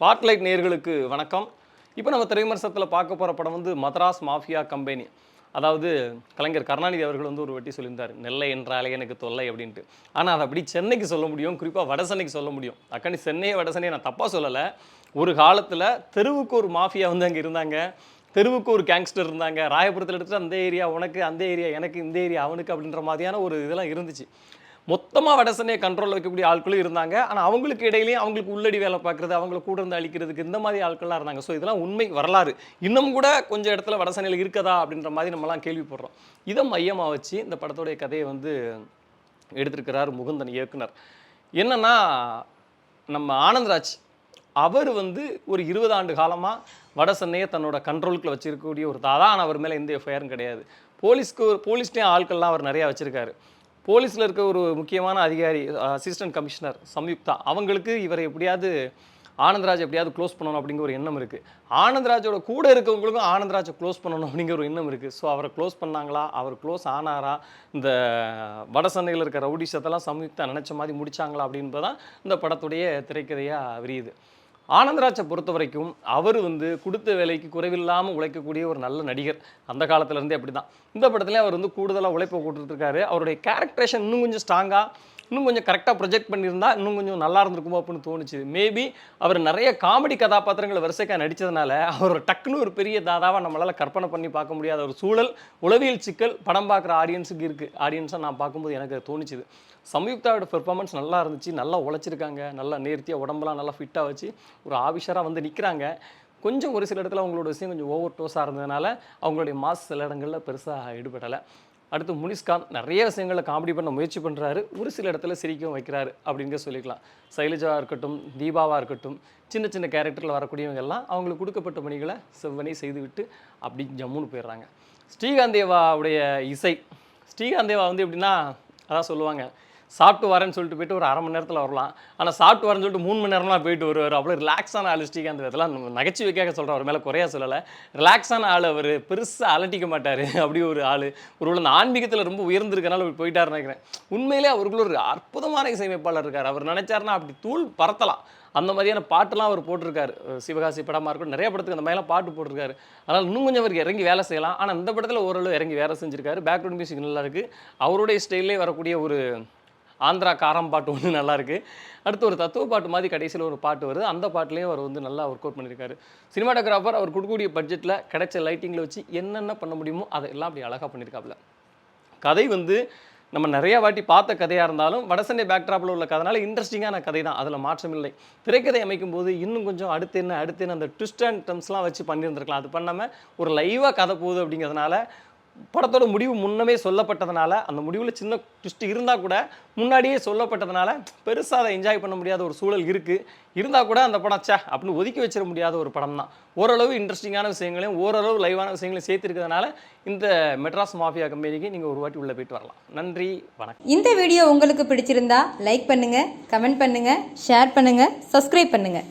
Spotlight நேயர்களுக்கு வணக்கம். இப்போ நம்ம திரைவிமர்சனத்தில் பார்க்க போகிற படம் வந்து மதராஸ் மாஃபியா கம்பெனி. அதாவது கலைஞர் கருணாநிதி அவர்கள் வந்து ஒரு வாட்டி சொல்லியிருந்தார், நெல்லை என்றாலே எனக்கு தொல்லை அப்படின்ட்டு. ஆனால் அதை அப்படி சென்னைக்கு சொல்ல முடியும், குறிப்பாக வடசென்னைக்கு சொல்ல முடியும். அக்கனி சென்னையை வடசென்னையை நான் தப்பாக சொல்லலை. ஒரு காலத்தில் தெருவுக்கு ஒரு மாஃபியா வந்து அங்கே இருந்தாங்க, தெருவுக்கு ஒரு கேங்ஸ்டர் இருந்தாங்க. ராயபுரத்தில் எடுத்துகிட்டு அந்த ஏரியா உனக்கு, அந்த ஏரியா எனக்கு, இந்த ஏரியா அவனுக்கு அப்படின்ற மாதிரியான ஒரு இதெல்லாம் இருந்துச்சு. மொத்தமாக வடசென்னையை கண்ட்ரோலில் வைக்கக்கூடிய ஆட்களும் இருந்தாங்க. ஆனால் அவங்களுக்கு இடையிலேயும் அவங்களுக்கு உள்ளடி வேலை பார்க்குறது, அவங்கள கூட இருந்து அழிக்கிறதுக்கு இந்த மாதிரி ஆட்கள்லாம் இருந்தாங்க. ஸோ இதெல்லாம் உண்மை வரலாறு. இன்னும் கூட கொஞ்சம் இடத்துல வடசென்னையில் இருக்கதா அப்படின்ற மாதிரி நம்மலாம் கேள்விப்படுறோம். இதை மையமாக வச்சு இந்த படத்துடைய கதையை வந்து எடுத்திருக்கிறார் முகுந்தன் இயக்குனர். என்னன்னா, நம்ம ஆனந்த்ராஜ் அவர் வந்து ஒரு 20 ஆண்டு காலமாக வடசென்னையை தன்னோட கண்ட்ரோலுக்குள்ள வச்சிருக்கக்கூடிய ஒரு தாதா. ஆனால் அவர் மேலே எந்த எஃப்ஐஆரும் கிடையாது. போலீஸ்லேயும் ஆட்கள்லாம் அவர் நிறையா வச்சுருக்காரு. போலீஸில் இருக்க ஒரு முக்கியமான அதிகாரி, அசிஸ்டன்ட் கமிஷனர் சம்யுக்தா, அவங்களுக்கு இவரை எப்படியாவது ஆனந்த்ராஜ் எப்படியாவது க்ளோஸ் பண்ணணும் அப்படிங்கிற ஒரு எண்ணம் இருக்குது. ஆனந்த்ராஜோட கூட இருக்கவங்களுக்கும் ஆனந்த்ராஜை க்ளோஸ் பண்ணணும் அப்படிங்கிற ஒரு எண்ணம் இருக்குது. ஸோ அவரை க்ளோஸ் பண்ணாங்களா, அவர் க்ளோஸ் ஆனாரா, இந்த வடசென்னையில் இருக்க ரவுடிஷத்தெல்லாம் சம்யுக்தா நினச்ச மாதிரி முடிச்சாங்களா அப்படின்பதான் இந்த படத்துடைய திரைக்கதையாக விரியுது. ஆனந்த்ராஜை பொறுத்த வரைக்கும் அவர் வந்து கொடுத்த வேலைக்கு குறைவில்லாமல் உழைக்கக்கூடிய ஒரு நல்ல நடிகர். அந்த காலத்துலேருந்தே அப்படி தான். இந்த படத்துலேயே அவர் வந்து கூடுதலாக உழைப்பை கொடுத்துருக்காரு. அவருடைய கேரக்டரேஷன் இன்னும் கொஞ்சம் ஸ்ட்ராங்காக, இன்னும் கொஞ்சம் கரெக்டாக ப்ரொஜெக்ட் பண்ணியிருந்தா இன்னும் கொஞ்சம் நல்லா இருந்திருக்குமோ அப்படின்னு தோணுச்சு. மேபி அவர் நிறைய காமெடி கதாபாத்திரங்களை வரிசைக்காக நடித்ததுனால அவர் டக்குன்னு ஒரு பெரிய தாதாவாக நம்மளால் கற்பனை பண்ணி பார்க்க முடியாத ஒரு சூழல், உளவியல் சிக்கல் படம் பார்க்குற ஆடியன்ஸுக்கு இருக்குது. ஆடியன்ஸாக நான் பார்க்கும்போது எனக்கு தோணுச்சுது. சம்யுக்தாவோட பெர்ஃபார்மன்ஸ் நல்லா இருந்துச்சு, நல்லா உழைச்சிருக்காங்க, நல்லா நேர்த்தியாக உடம்பெல்லாம் நல்லா ஃபிட்டாக வச்சு ஒரு ஆபிஷராக வந்து நிற்கிறாங்க. கொஞ்சம் ஒரு சில இடத்துல அவங்களோட விஷயம் கொஞ்சம் ஓவர் டோஸாக இருந்ததுனால அவங்களுடைய மாஸ் சில இடங்களில் பெருசாக ஈடுபடலை. அடுத்து முனிஷ்காந்த் நிறைய விஷயங்களில் காமெடி பண்ண முயற்சி பண்ணுறாரு, ஒரு சில இடத்துல சிரிக்கவும் வைக்கிறாரு அப்படிங்க சொல்லிக்கலாம். சைலஜாவாக இருக்கட்டும், தீபாவாக இருக்கட்டும், சின்ன சின்ன கேரக்டரில் வரக்கூடியவங்க எல்லாம் அவங்களுக்கு கொடுக்கப்பட்ட பணிகளை செவ்வனே செய்துவிட்டு அப்படி ஜம்முன்னு போயிடுறாங்க. ஸ்ரீகாந்தேவாவுடைய இசை, ஸ்ரீகாந்தேவா வந்து எப்படின்னா, அதான் சொல்லுவாங்க, சாப்பிட்டு வரேன்னு சொல்லிட்டு போயிட்டு ஒரு அரை மணி நேரத்தில் வரலாம், ஆனால் சாப்பிட்டு வரேன்னு சொல்லிட்டு 3 மணி நேரம்லாம் போயிட்டு வருவார். அவ்வளோ ரிலாக்ஸான ஆள் ஸ்ரீகாந்த். இதெல்லாம் நகைச்சுவைக்காக சொல்கிறேன், அவர் மேலே குறையா சொல்லலை. ரிலாக்ஸான ஆள் அவர், பெருசாக அலட்டிக்க மாட்டார். அப்படி ஒரு ஆள். ஒரு அந்த ஆன்மீகத்தில் ரொம்ப உயர்ந்திருக்கனால அவர் போயிட்டார் நினைக்கிறேன். உண்மையிலே அவருக்குள்ள ஒரு அற்புதமான இசையமைப்பாளர் இருக்கார். அவர் நினைச்சாருன்னா அப்படி தூள் பறத்தலாம். அந்த மாதிரியான பாட்டெல்லாம் அவர் போட்டிருக்காரு. சிவகாசி படமாக இருக்கட்டும், நிறைய படத்துக்கு அந்த மாதிரிலாம் பாட்டு போட்டிருக்காரு. அதனால் இன்னும் கொஞ்சம் அவருக்கு இறங்கி வேலை செய்யலாம். ஆனால் இந்த படத்தில் ஓரளவு இறங்கி வேலை செஞ்சுருக்காரு. பேக்ரவுண்ட் மியூசிக் நல்லா இருக்குது. அவருடைய ஸ்டைல்லே வரக்கூடிய ஒரு ஆந்திரா காரம் பாட்டு ஒன்று நல்லாயிருக்கு. அடுத்து ஒரு தத்துவ பாட்டு மாதிரி கடைசியில் ஒரு பாட்டு வருது. அந்த பாட்டுலேயும் அவர் வந்து நல்லா ஒர்க் அவுட் பண்ணியிருக்காரு. சினிமாட்டோகிராஃபர் அவர் கொடுக்கக்கூடிய பட்ஜெட்டில் கிடைச்ச லைட்டிங்கில் வச்சு என்னென்ன பண்ண முடியுமோ அதெல்லாம் அப்படி அழகாக பண்ணியிருக்காப்புல. கதை வந்து நம்ம நிறையா வாட்டி பார்த்த கதையாக இருந்தாலும் வடசென்னை பேக்ட்ராப்பில் உள்ள கதைனால இன்ட்ரெஸ்டிங்கான கதை தான், அதில் மாற்றமில்லை. திரைக்கதை அமைக்கும் போது இன்னும் கொஞ்சம் அடுத்து என்ன அந்த ட்விஸ்ட் அண்ட் டர்ம்ஸ்லாம் வச்சு பண்ணியிருந்திருக்கலாம். அது பண்ணாமல் ஒரு லைவாக கதை போகுது அப்படிங்கிறதுனால, படத்தோட முடிவு முன்னமே சொல்லப்பட்டதுனால, அந்த முடிவில் சின்ன ட்விஸ்ட் இருந்தால் கூட முன்னாடியே சொல்லப்பட்டதுனால பெருசாக அதை என்ஜாய் பண்ண முடியாத ஒரு சூழல் இருக்குது. இருந்தால் கூட அந்த படம் அப்படின்னு ஒதுக்கி வச்சிட முடியாத ஒரு படம் தான். ஓரளவு இன்ட்ரெஸ்டிங்கான விஷயங்களையும் ஓரளவு லைவான விஷயங்களையும் சேர்த்துருக்கிறதுனால இந்த மெட்ராஸ் மாஃபியா கம்பெனிக்கு நீங்கள் ஒரு வாட்டி உள்ளே போயிட்டு வரலாம். நன்றி, வணக்கம். இந்த வீடியோ உங்களுக்கு பிடிச்சிருந்தா லைக் பண்ணுங்கள், கமெண்ட் பண்ணுங்கள், ஷேர் பண்ணுங்கள், சப்ஸ்கிரைப் பண்ணுங்கள்.